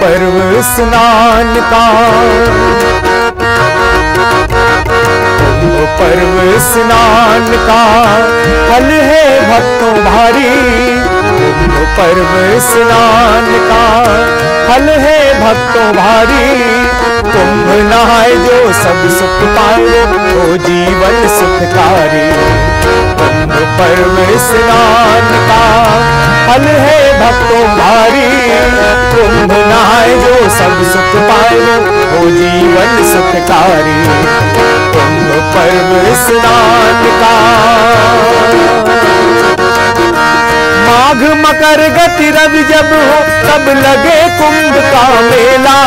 पर्व स्नान का, कुंभ पर्व स्नान का फल है भक्तों भारी। कुंभ पर्व स्नान का फल है भक्तों भारी। कुंभ नहाए जो सब सुख पाए वो जीवन सुखकारी। कुंभ पर्व स्नान का फल है भक्तों भारी। कुंभ नहाए जो सब सुख पाए वो जीवन सुखकारी। कुंभ पर्व स्नान का। माघ मकर गति रवि जब हो तब लगे कुंभ का मेला।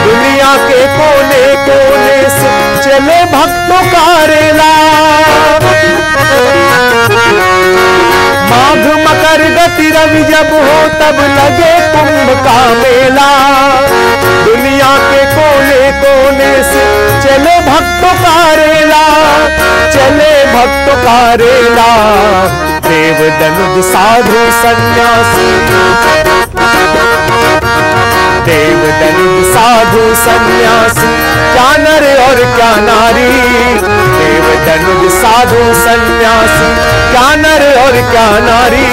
दुनिया के कोने कोने से चले भक्तों का रेला। माघ मकर गति रवि जब हो तब लगे कुंभ का मेला। दुनिया के कोने कोने से चले भक्तों का रेला। चले भक्तों का रेला। देव दनुज साधु सन्यासी, देव दनुज साधु सन्यासी, क्या नर और क्या नारी। देव दनुज साधु सन्यासी, क्या नर और क्या नारी।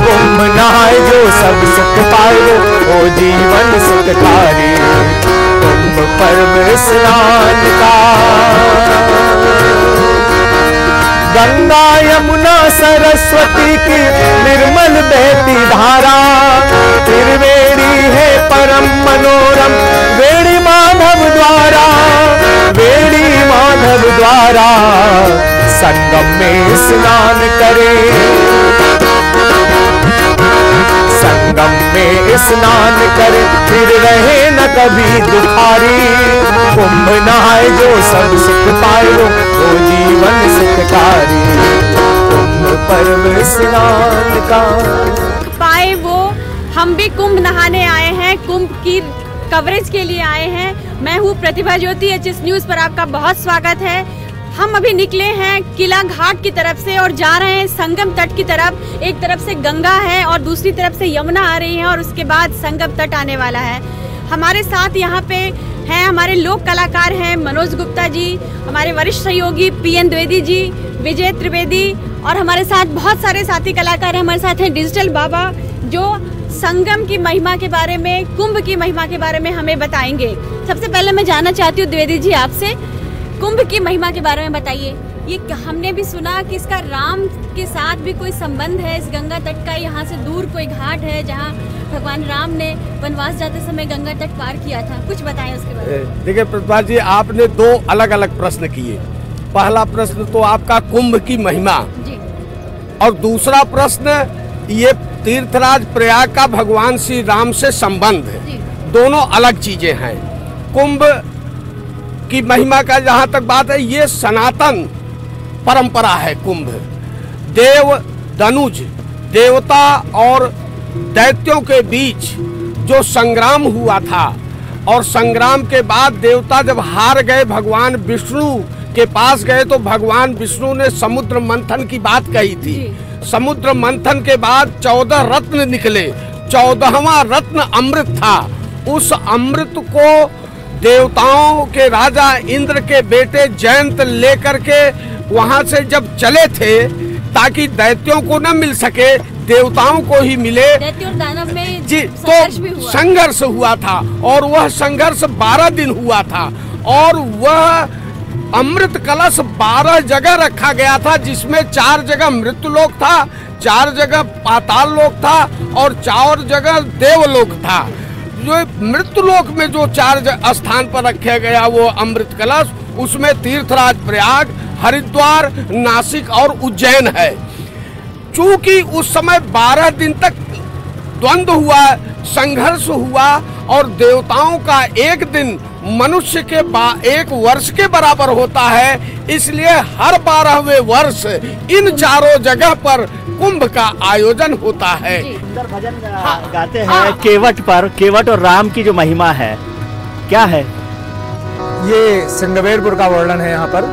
कुंभ नहाए जो सब सुख पाए वो जीवन सुखकारी। कुंभ पर्व स्नान का। गंगा यमुना सरस्वती की निर्मल बहती धारा। त्रिवेणी है परम मनोरम वेणी माधव द्वारा। वेणी माधव द्वारा संगम में स्नान करे। संगम में स्नान करे फिर रहे न कभी दुखारी। कुंभ नहाए जो सब सुख पाए वो जीवन सुखकारी। कुंभ पर्व स्नान का पाए वो। हम भी कुंभ नहाने आए हैं, कुंभ की कवरेज के लिए आए हैं। मैं हूँ प्रतिभा ज्योति, एचएस न्यूज़ पर आपका बहुत स्वागत है। हम अभी निकले हैं किला घाट की तरफ से और जा रहे हैं संगम तट की तरफ। एक तरफ से गंगा है और दूसरी तरफ से यमुना आ रही है और उसके बाद संगम तट आने वाला है। हमारे साथ यहाँ पे हैं हमारे लोक कलाकार हैं मनोज गुप्ता जी, हमारे वरिष्ठ सहयोगी पीएन द्विवेदी जी, विजय त्रिवेदी और हमारे साथ बहुत सारे साथी कलाकार हैं। हमारे साथ हैं डिजिटल बाबा जो संगम की महिमा के बारे में, कुंभ की महिमा के बारे में हमें बताएंगे। सबसे पहले मैं जानना चाहती हूँ द्विवेदी जी आपसे, कुंभ की महिमा के बारे में बताइए। ये हमने भी सुना कि इसका राम के साथ भी कोई संबंध है। इस गंगा तट का यहाँ से दूर कोई घाट है जहाँ भगवान राम ने वनवास जाते समय गंगा तट पार किया था। कुछ बताएं उसके बारे में। देखिए प्रतिभा जी, आपने दो अलग अलग प्रश्न किए। पहला प्रश्न तो आपका कुंभ की महिमा जी, और दूसरा प्रश्न ये तीर्थराज प्रयाग का भगवान श्री राम से संबंध है। दोनों अलग चीजें हैं। कुंभ की महिमा का जहाँ तक बात है, ये सनातन परंपरा है। कुंभ देव धनुज देवता और दैत्यों के बीच जो संग्राम हुआ था और संग्राम के बाद देवता जब हार गए, भगवान विष्णु के पास गए तो भगवान विष्णु ने समुद्र मंथन की बात कही थी। समुद्र मंथन के बाद 14 रत्न निकले। 14वां रत्न अमृत था। उस अमृत को देवताओं के राजा इंद्र के बेटे जयंत लेकर के वहां से जब चले थे ताकि दैत्यों को न मिल सके, देवताओं को ही मिले। दैत्य और दानव में जी तो संघर्ष हुआ था और वह संघर्ष 12 दिन हुआ था और वह अमृत कलश 12 जगह रखा गया था, जिसमें 4 जगह मृत्युलोक था, 4 जगह पाताल लोक था और 4 जगह देवलोक था। जो मृत्युलोक में जो 4 स्थान पर रखा गया वो अमृत कलश, उसमें तीर्थराज प्रयाग, हरिद्वार, नासिक और उज्जैन है। चूंकि उस समय 12 दिन तक द्वंद्व हुआ, संघर्ष हुआ और देवताओं का एक दिन मनुष्य के 1 वर्ष के बराबर होता है, इसलिए हर 12वें वर्ष इन 4 जगह पर कुंभ का आयोजन होता है। सुंदर भजन गाते हैं केवट पर। केवट और राम की जो महिमा है क्या है? ये सिंगवेरपुर का वर्णन है यहाँ पर।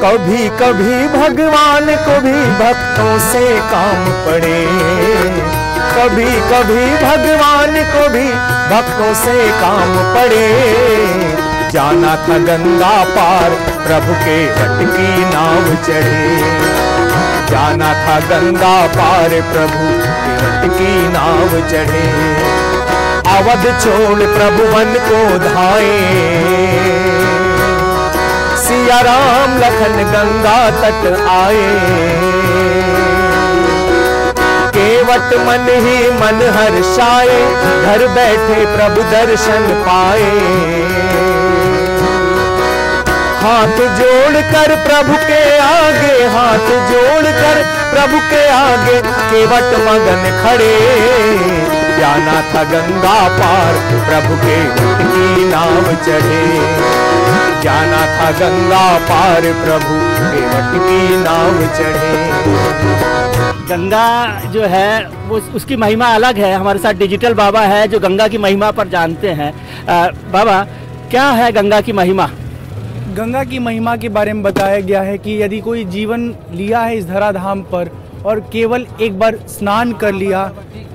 कभी कभी भगवान को भी भक्तों से काम पड़े, कभी कभी भगवान को भी भक्तों से काम पड़े। जाना था गंगा पार प्रभु के वट की नाव चढ़े। जाना था गंगा पार प्रभु के वट की नाव चढ़े। अवध छोड़ प्रभु वन को धाए। सिया राम लखन गंगा तट आए। केवट मन ही मन हर्षाए। घर बैठे प्रभु दर्शन पाए। हाथ जोड़कर प्रभु के आगे, हाथ जोड़कर प्रभु के आगे केवट मगन खड़े। जाना था गंगा पार प्रभु के वट की नाव चढ़े। जाना था गंगा पार प्रभु के वट की नाव चढ़े। गंगा जो है वो उसकी महिमा अलग है। हमारे साथ डिजिटल बाबा है जो गंगा की महिमा पर जानते हैं। बाबा, क्या है गंगा की महिमा? गंगा की महिमा के बारे में बताया गया है कि यदि कोई जीवन लिया है इस धराधाम पर और केवल एक बार स्नान कर लिया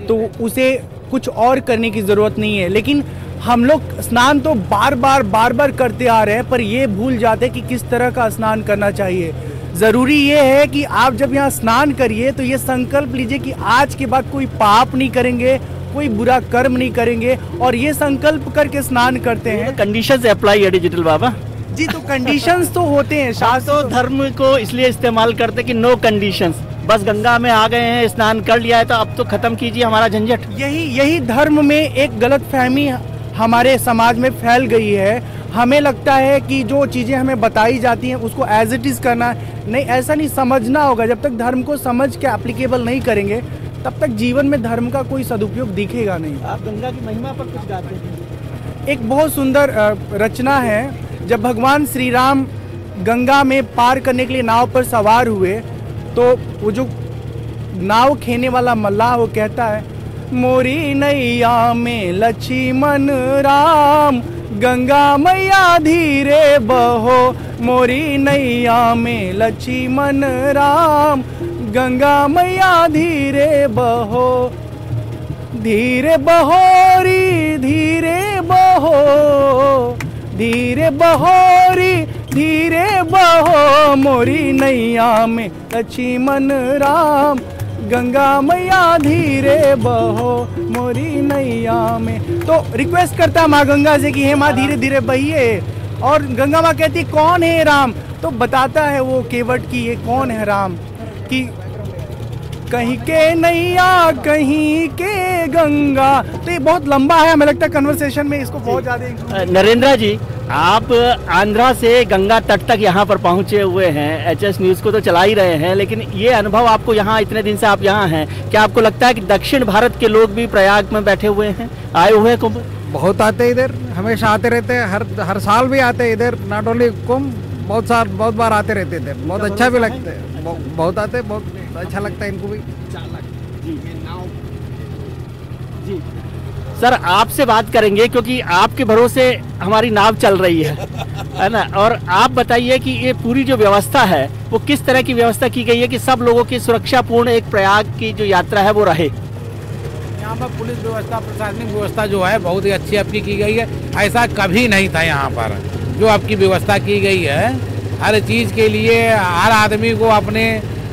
तो उसे कुछ और करने की ज़रूरत नहीं है। लेकिन हम लोग स्नान तो बार बार करते आ रहे हैं, पर ये भूल जाते कि किस तरह का स्नान करना चाहिए। ज़रूरी ये है कि आप जब यहाँ स्नान करिए तो ये संकल्प लीजिए कि आज के बाद कोई पाप नहीं करेंगे, कोई बुरा कर्म नहीं करेंगे, और ये संकल्प करके स्नान करते हैं। कंडीशंस अप्लाई है डिजिटल बाबा जी, तो कंडीशंस तो होते हैं। शास्त्र धर्म को इसलिए इस्तेमाल करते कि नो कंडीशंस, बस गंगा में आ गए हैं, स्नान कर लिया है तो अब तो खत्म कीजिए हमारा झंझट। यही धर्म में एक गलतफहमी हमारे समाज में फैल गई है। हमें लगता है कि जो चीज़ें हमें बताई जाती हैं उसको एज इट इज़ करना नहीं, ऐसा नहीं समझना होगा। जब तक धर्म को समझ के एप्लीकेबल नहीं करेंगे तब तक जीवन में धर्म का कोई सदुपयोग दिखेगा नहीं। आप गंगा की महिमा पर कुछ गाते हैं? एक बहुत सुंदर रचना है। जब भगवान श्री राम गंगा में पार करने के लिए नाव पर सवार हुए तो वो जो नाव खेने वाला मल्लाह वो कहता है, मोरी नैया में लक्ष्मण राम, गंगा मैया धीरे बहो। मोरी नैया में लक्ष्मण राम, गंगा मैया धीरे बहो। धीरे बहोरी धीरे बहो, धीरे बहोरी धीरे बहो। मोरी नैया में लक्ष्मण राम, गंगा मैया धीरे बहो। मोरी नैया में। तो रिक्वेस्ट करता है माँ गंगा से कि हे माँ धीरे धीरे बहिए, और गंगा माँ कहती कौन है राम, तो बताता है वो केवट की ये कौन है राम, कि कहीं के नैया कहीं के गंगा। तो ये बहुत लंबा है, हमें लगता है कन्वर्सेशन में इसको बहुत ज़्यादा। नरेंद्र जी, आप आंध्रा से गंगा तट तक यहाँ पर पहुँचे हुए हैं, HS न्यूज़ को तो चला ही रहे हैं, लेकिन ये अनुभव आपको यहाँ इतने दिन से आप यहाँ हैं, क्या आपको लगता है कि दक्षिण भारत के लोग भी प्रयाग में बैठे हुए हैं, आए हुए हैं कुंभ? बहुत आते हैं इधर, हमेशा आते रहते हैं, हर साल भी आते हैं इधर। नॉट ओनली कुंभ, बहुत बार आते रहते थे। बहुत अच्छा भी लगता है, बहुत आते हैं, बहुत अच्छा लगता है इनको भी। जी सर, आपसे बात करेंगे क्योंकि आपके भरोसे हमारी नाव चल रही है ना। और आप बताइए कि ये पूरी जो व्यवस्था है वो किस तरह की व्यवस्था की गई है कि सब लोगों की सुरक्षापूर्ण एक प्रयाग की जो यात्रा है वो रहे। यहाँ पर पुलिस व्यवस्था, प्रशासनिक व्यवस्था जो है बहुत ही अच्छी आपकी की गई है। ऐसा कभी नहीं था यहाँ पर जो आपकी व्यवस्था की गई है। हर चीज़ के लिए हर आदमी को अपने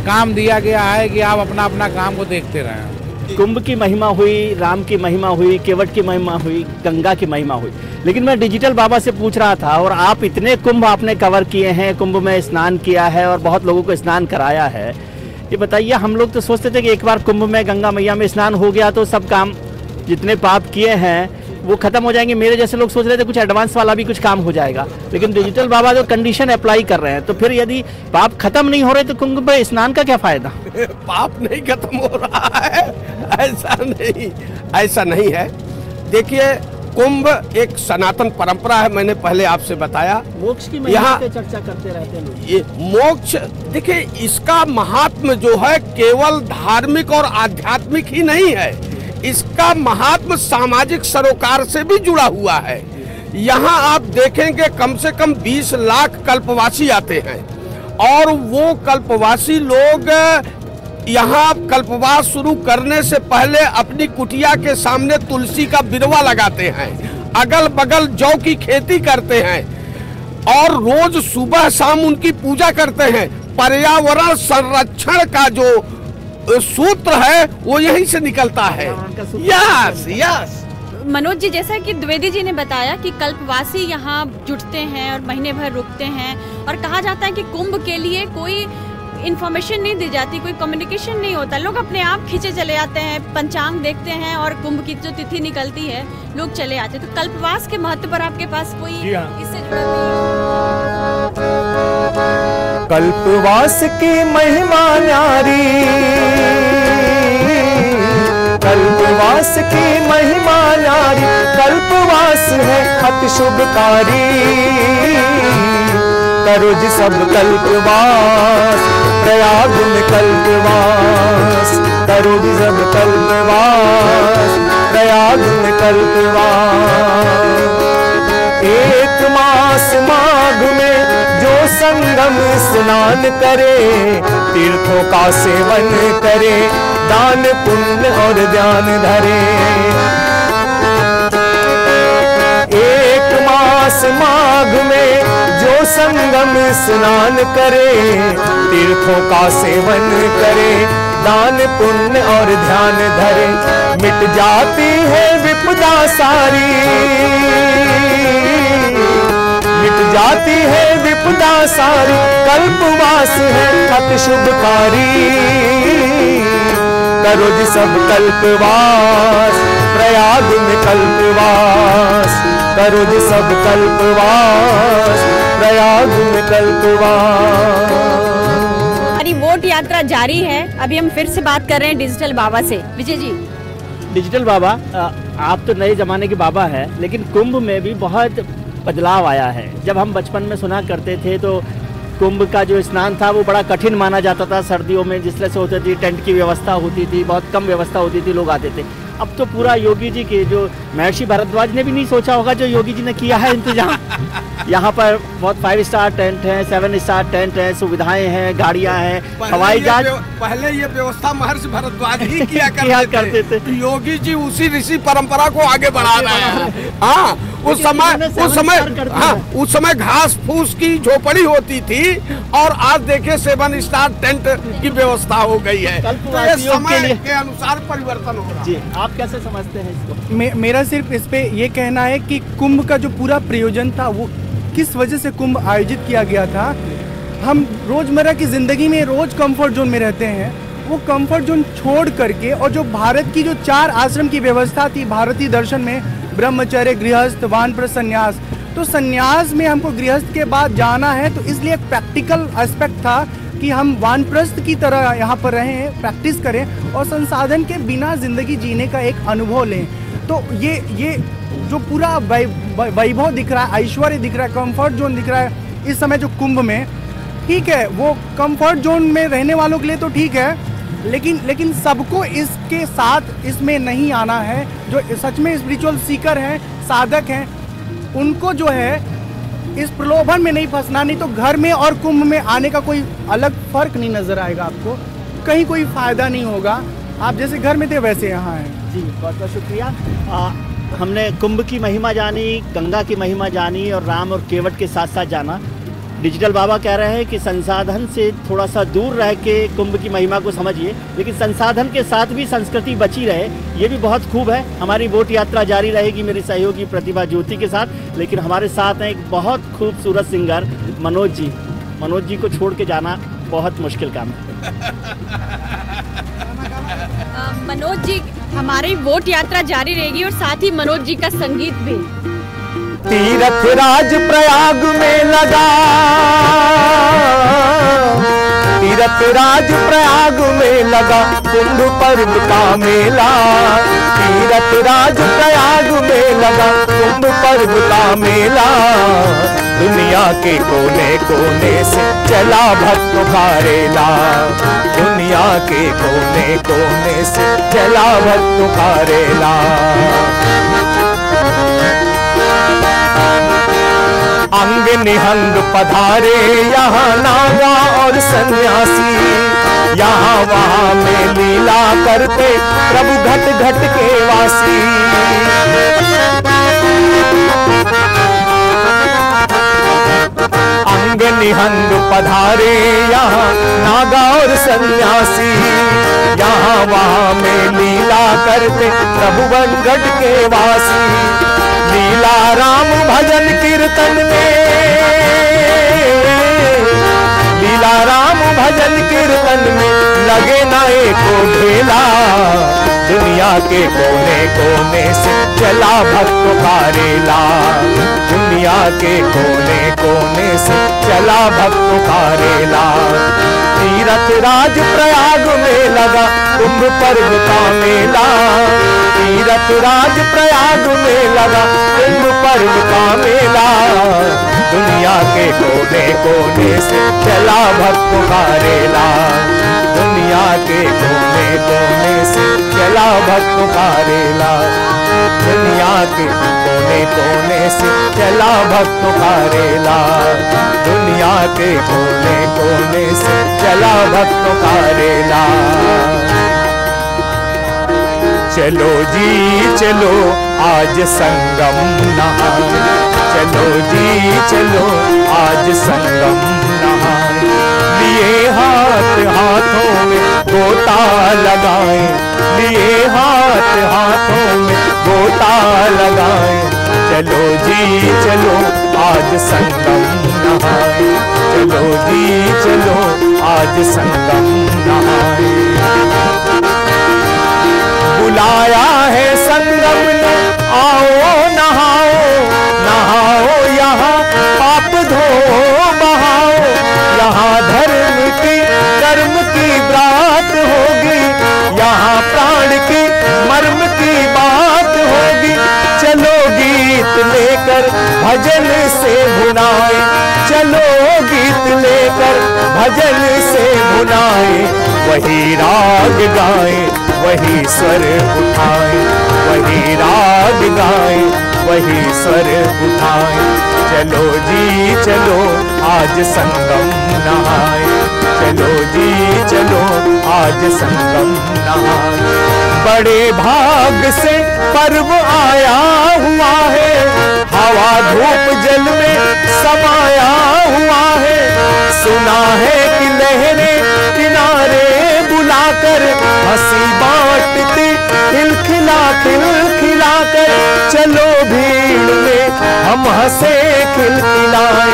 काम दिया गया है कि आप अपना अपना काम को देखते रहें। कुंभ की महिमा हुई, राम की महिमा हुई, केवट की महिमा हुई, गंगा की महिमा हुई, लेकिन मैं डिजिटल बाबा से पूछ रहा था, और आप इतने कुंभ आपने कवर किए हैं, कुंभ में स्नान किया है और बहुत लोगों को स्नान कराया है, ये बताइए, हम लोग तो सोचते थे कि एक बार कुंभ में गंगा मैया में स्नान हो गया तो सब काम जितने पाप किए हैं वो खत्म हो जाएंगे। मेरे जैसे लोग सोच रहे थे कुछ एडवांस वाला भी कुछ काम हो जाएगा, लेकिन डिजिटल बाबा जो कंडीशन अप्लाई कर रहे हैं, तो फिर यदि पाप खत्म नहीं हो रहे तो कुंभ में स्नान का क्या फायदा? पाप नहीं खत्म हो रहा है, ऐसा नहीं है। देखिए, कुंभ एक सनातन परंपरा है, मैंने पहले आपसे बताया। मोक्ष की महिमा पे चर्चा करते रहते हैं लोग। ये मोक्ष, देखिए इसका महात्म जो है केवल धार्मिक और आध्यात्मिक ही नहीं है, इसका महात्म सामाजिक सरोकार से भी जुड़ा हुआ है। यहाँ आप देखेंगे कम से कम 20 लाख कल्पवासी आते हैं, और वो कल्पवासी लोग यहाँ कल्पवास शुरू करने से पहले अपनी कुटिया के सामने तुलसी का बिरवा लगाते हैं, अगल बगल जौ की खेती करते हैं और रोज सुबह शाम उनकी पूजा करते हैं। पर्यावरण संरक्षण का जो सूत्र है वो यहीं से निकलता है। यस यस मनोज जी, जैसा कि द्विवेदी जी ने बताया कि कल्पवासी यहाँ जुटते हैं और महीने भर रुकते हैं और कहा जाता है कि कुंभ के लिए कोई इन्फॉर्मेशन नहीं दी जाती, कोई कम्युनिकेशन नहीं होता, लोग अपने आप खींचे चले आते हैं, पंचांग देखते हैं और कुंभ की जो तिथि निकलती है लोग चले आते हैं। तो कल्पवास के महत्व पर आपके पास कोई इससे जुड़ा कल्पवास की महिमा न्यारी, कल्पवास की महिमा न्यारी, कल्पवास है अति शुभकारी। करो जी सब कल्पवास, प्रयाग में कल्पवास, करो जी सब कल्पवास, प्रयाग में कल्पवास। एक मास माघ में जो संगम स्नान करे, तीर्थों का सेवन करे, दान पुण्य और ध्यान धरे। एक मास माघ में जो संगम स्नान करे, तीर्थों का सेवन करे, दान पुण्य और ध्यान धरे। मिट जाती है विपदा सारी, मिट जाती है विपदा सारी, कल्पवास है अति शुभकारी। करो जी सब कल्पवास, प्रयाग में कल्पवास, करो जी सब कल्पवास, प्रयाग में कल्पवास। हमारी वोट यात्रा जारी है। अभी हम फिर से बात कर रहे हैं डिजिटल बाबा से। विजय जी, डिजिटल बाबा, आप तो नए जमाने के बाबा हैं, लेकिन कुंभ में भी बहुत बदलाव आया है। जब हम बचपन में सुना करते थे तो कुंभ का जो स्नान था वो बड़ा कठिन माना जाता था। सर्दियों में जिस तरह से होती थी, टेंट की व्यवस्था होती थी, बहुत कम व्यवस्था होती थी, लोग आते थे। अब तो पूरा योगी जी के, जो महर्षि भारद्वाज ने भी नहीं सोचा होगा जो योगी जी ने किया है इंतजाम। यहाँ पर बहुत 5 स्टार टेंट है, 7 स्टार टेंट है, सुविधाएं हैं, गाड़ियां हैं, हवाई जहाज। पहले ये व्यवस्था महर्षि भारद्वाज ही किया करते थे। योगी जी उसी ऋषि परंपरा को आगे बढ़ा रहे हैं। हाँ, उस समय घास फूस की झोपड़ी होती थी और आज देखिए 7 स्टार टेंट की व्यवस्था हो गई है। तो ये समय के अनुसार परिवर्तन हो रहा है। आप कैसे समझते हैं इसको? मेरा सिर्फ इस पे ये कहना है कि कुंभ का जो पूरा प्रयोजन था, वो किस वजह से कुंभ आयोजित किया गया था। हम रोजमर्रा की जिंदगी में रोज कंफर्ट जोन में रहते हैं, वो कंफर्ट जोन छोड़ करके, और जो भारत की जो 4 आश्रम की व्यवस्था थी भारतीय दर्शन में, ब्रह्मचर्य, गृहस्थ, वानप्रस्थ, संन्यास, तो संन्यास में हमको गृहस्थ के बाद जाना है, तो इसलिए एक प्रैक्टिकल एस्पेक्ट था कि हम वानप्रस्थ की तरह यहाँ पर रहें, प्रैक्टिस करें और संसाधन के बिना जिंदगी जीने का एक अनुभव लें। तो ये जो पूरा वैभव दिख रहा है, ऐश्वर्य दिख रहा है, कंफर्ट जोन दिख रहा है इस समय जो कुंभ में, ठीक है, वो कंफर्ट जोन में रहने वालों के लिए तो ठीक है, लेकिन सबको इसके साथ इसमें नहीं आना है। जो सच में स्पिरिचुअल सीकर हैं, साधक हैं, उनको जो है इस प्रलोभन में नहीं फंसना, नहीं तो घर में और कुंभ में आने का कोई अलग फर्क नहीं नजर आएगा आपको, कहीं कोई फायदा नहीं होगा। आप जैसे घर में थे वैसे यहाँ हैं। जी, बहुत बहुत शुक्रिया। हमने कुंभ की महिमा जानी, गंगा की महिमा जानी और राम और केवट के साथ साथ जाना। डिजिटल बाबा कह रहे हैं कि संसाधन से थोड़ा सा दूर रह के कुंभ की महिमा को समझिए, लेकिन संसाधन के साथ भी संस्कृति बची रहे, ये भी बहुत खूब है। हमारी वोट यात्रा जारी रहेगी मेरी सहयोगी प्रतिभा ज्योति के साथ, लेकिन हमारे साथ हैं एक बहुत खूबसूरत सिंगर मनोज जी। मनोज जी को छोड़ के जाना बहुत मुश्किल काम है। मनोज जी, हमारी वोट यात्रा जारी रहेगी और साथ ही मनोज जी का संगीत भी। तीर्थ राज प्रयाग में लगा, तीर्थ राज प्रयाग में लगा, कुंभ पर्व का मेला। तीर्थ राज प्रयाग में लगा, कुंभ पर्व का मेला। दुनिया के कोने कोने से चला भक्त का रेला, दुनिया के कोने कोने से चला भक्त का रेला। अंग निहंग पधारे यहाँ नागा और सन्यासी, यहाँ वहाँ में लीला करते प्रभु घट घट के वासी। अंग निहंग पधारे यहाँ नागा और सन्यासी, यहाँ वहाँ में लीला करते प्रभु घट के वासी। लीला राम भजन कीर्तन में, लीला राम भजन कीर्तन में लगे ना एको ढेला। दुनिया के कोने कोने से चला भक्त का रेला, दुनिया के कोने कोने से चला भक्त का रेला। तीरथ राज प्रयाग में लगा कुंभ पर्व का मेला, तीरथ राज प्रयाग में लगा कुंभ पर्व का मेला। दुनिया के कोने कोने से चला भक्त का रेला, दुनिया के कोने कोने से चला भक्त का रेला। दुनिया के कोने कोने से चला भक्त का रेला, दुनिया के कोने कोने से चला भक्त का रेला। चलो जी चलो आज संगम नहाए, चलो जी चलो आज संगम नहाए। लिए हाथ हाथों में गोता लगाए, लिए हाथ हाथों में गोता लगाए। चलो जी चलो आज संगम नहाए, चलो जी चलो आज संगम नहाए। बुलाया है संगम ने आओ नहाओ, नहाओ यहाँ पाप धो बहाओ। यहाँ धर्म की कर्म की बात होगी, यहाँ प्राण की मर्म की बात होगी। चलो गीत लेकर भजन से भुनाए, चलो गीत लेकर भजन से भुनाए। वही राग गाए वही स्वर उठाए, वही राग गाए वही स्वर उठाए। चलो जी चलो आज संगम नहाए, चलो जी चलो आज संगम नहाए। बड़े भाग से पर्व आया हुआ है, हवा धूप जल में समाया हुआ है। सुना है कि लहरें किनारे बुलाकर हंसी बांटती खिलखिला खिलखिला कर। चलो भीड़ में हम हंसे खिलखिलाए,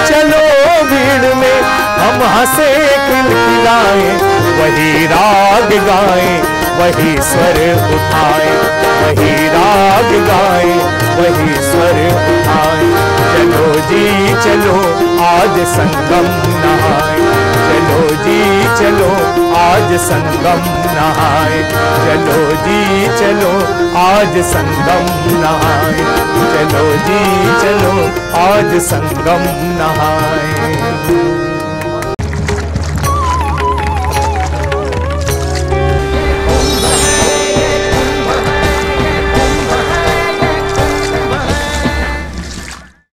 चलो भीड़ में हम हंसे खिलखिलाए। वही राग गाए वही स्वर उठाए, वही राग गाए वही स्वर उठाए। चलो जी चलो आज संगम नहाए, चलो जी चलो आज संगम नहाए। चलो जी चलो आज संगम नहाए, चलो जी चलो आज संगम नहाए।